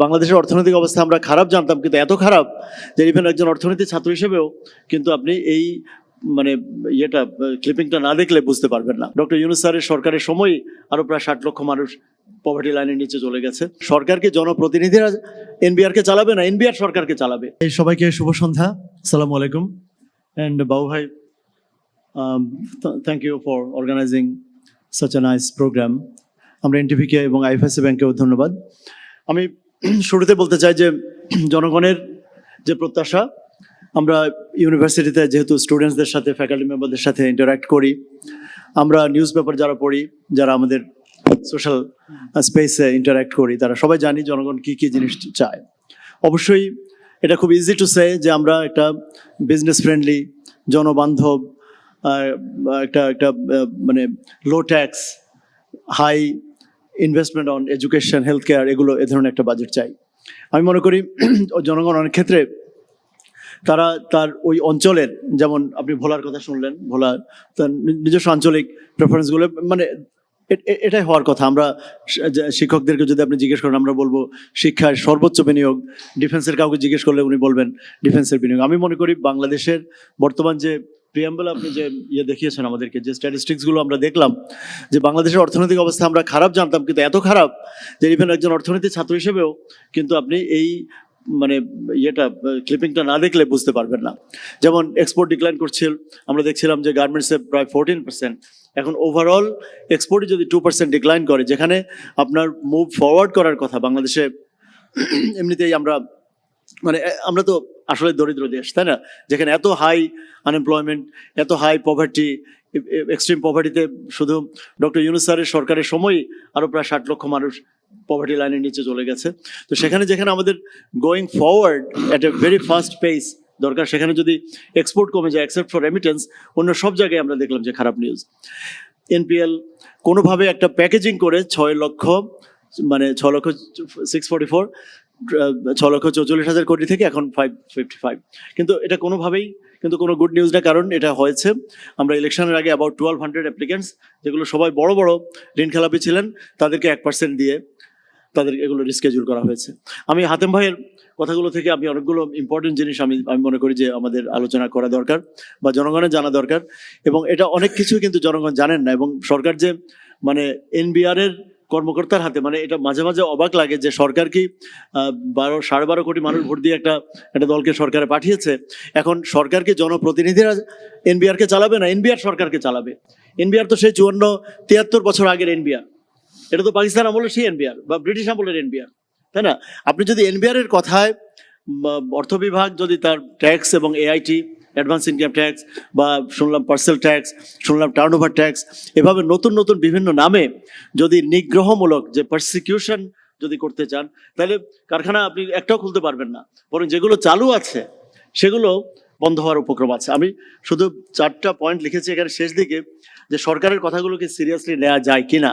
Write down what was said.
বাংলাদেশের অর্থনৈতিক অবস্থা আমরা খারাপ জানতাম, কিন্তু এত খারাপ যে ইভেন একজন অর্থনীতি ছাত্র হিসেবেও কিন্তু আপনি এই মানে ক্লিপিংটা না দেখলে বুঝতে পারবেন না। ডক্টর ইউনূস স্যারের সরকারের সময় আরো প্রায় 60 লক্ষ মানুষ পভার্টি লাইনের নিচে চলে গেছে। সরকারকে জনপ্রতিনিধিরা এনবিআর কে চালাবে না, এনবিআর সরকারকে চালাবে। এই সবাইকে শুভ সন্ধ্যা, আসসালামু আলাইকুম। এন্ড বাবু ভাই, thank you for organising such a nice programme. আমরা এনটিভিকে এবং আইএফআইসি ব্যাংকেও ধন্যবাদ। আমি শুরুতে বলতে চাই যে জনগণের যে প্রত্যাশা, আমরা ইউনিভার্সিটিতে যেহেতু স্টুডেন্টসদের সাথে ফ্যাকাল্টি মেম্বারদের সাথে ইন্টারাক্ট করি, আমরা নিউজ পেপার যারা পড়ি, যারা আমাদের সোশ্যাল স্পেসে ইন্টারাক্ট করি, তারা সবাই জানি জনগণ কি কি জিনিস চায়। অবশ্যই এটা খুব ইজি টু সে যে আমরা একটা বিজনেস ফ্রেন্ডলি, জনবান্ধব, একটা মানে low tax, high investment on education, health care, এগুলো এ ধরনের একটা বাজেট চাই। আমি মনে করি জনগণ অনেক ক্ষেত্রে তারা তার ওই অঞ্চলের, যেমন আপনি ভোলার কথা শুনলেন, ভোলা তার নিজস্ব আঞ্চলিক প্রেফারেন্সগুলো মানে এটাই হওয়ার কথা। আমরা শিক্ষকদেরকে যদি আপনি জিজ্ঞেস করেন, আমরা বলবো শিক্ষায় সর্বোচ্চ বিনিয়োগ। ডিফেন্সের কাউকে জিজ্ঞেস করলে উনি বলবেন ডিফেন্সের বিনিয়োগ। আমি মনে করি বাংলাদেশের বর্তমান যে প্রিয়াম্বল আপনি যে দেখিয়েছেন আমাদেরকে, যে স্ট্যাটিস্টিক্সগুলো আমরা দেখলাম, যে বাংলাদেশের অর্থনৈতিক অবস্থা আমরা খারাপ জানতাম, কিন্তু এত খারাপ যে ইভেন একজন অর্থনীতি ছাত্র হিসেবেও কিন্তু আপনি এই মানে ক্লিপিংটা না দেখলে বুঝতে পারবেন না। যেমন এক্সপোর্ট ডিক্লাইন করছিল, আমরা দেখছিলাম যে গার্মেন্টসে প্রায় 14%, এখন ওভারঅল এক্সপোর্টে যদি 2% ডিক্লাইন করে, যেখানে আপনার মুভ ফরওয়ার্ড করার কথা বাংলাদেশে। এমনিতেই আমরা তো আসলে দরিদ্র দেশ, তাই না? যেখানে এত হাই আনএমপ্লয়মেন্ট, এত হাই পভার্টি, এক্সট্রিম পভার্টিতে শুধু ডক্টর ইউনূস স্যারের সরকারের সময় আরো প্রায় 60 লক্ষ মানুষ পভার্টি লাইনের নিচে চলে গেছে। তো যেখানে আমাদের going forward at a very fast pace দরকার, সেখানে যদি এক্সপোর্ট কমে যায় এক্সেপ্ট ফর রেমিটেন্স, অন্য সব জায়গায় আমরা দেখলাম যে খারাপ নিউজ। এনপিএল কোনোভাবে একটা প্যাকেজিং করে 6,44,000 কোটি থেকে এখন 555, কিন্তু এটা কোনোভাবেই কিন্তু কোনো গুড নিউজ না। কারণ এটা হয়েছে আমরা ইলেকশনের আগে অ্যাবাউট 1200 অ্যাপ্লিকেন্টস, যেগুলো সবাই বড় বড় ঋণ খেলাপি ছিলেন, তাদেরকে 1% দিয়ে তাদের এগুলো রিস্কেডিউল করা হয়েছে। আমি হাতেম ভাইয়ের কথাগুলো থেকে আমি অনেকগুলো ইম্পর্টেন্ট জিনিস আমি মনে করি যে আমাদের আলোচনা করা দরকার বা জনগণের জানা দরকার। এবং এটা অনেক কিছু কিন্তু জনগণ জানেন না। এবং সরকার যে মানে এনবিআর এর কর্মকর্তার হাতে, মানে এটা মাঝে মাঝে অবাক লাগে যে সরকার কি 12.5 কোটি মানুষ ভোট দিয়ে একটা দলকে সরকারে পাঠিয়েছে। এখন সরকারকে জনপ্রতিনিধিরা এনবিআর কে চালাবে না, এনবিআর সরকারকে চালাবে। এনবিআর তো সেই 53 বছর আগের এনবিআর, এটা তো পাকিস্তান আমলের সেই এনবিআর বা ব্রিটিশ আমলের এনবিআর, তাই না? আপনি যদি এনবিআর এর কথায় অর্থ বিভাগ যদি তার ট্যাক্স এবং এআইটি, অ্যাডভান্স ইনকাম ট্যাক্স, বা শুনলাম পার্সেল ট্যাক্স, শুনলাম টার্নওভার ট্যাক্স, এভাবে নতুন নতুন বিভিন্ন নামে যদি নিগ্রহমূলক যে পারসিকিউশন যদি করতে চান, তাহলে কারখানা আপনি একটাও খুলতে পারবেন না। বরং যেগুলো চালু আছে সেগুলো বন্ধ হওয়ার উপক্রম আছে। আমি শুধু 4টা পয়েন্ট লিখেছি এখানে শেষ দিকে, যে সরকারের কথাগুলোকে সিরিয়াসলি নেওয়া যায় কিনা।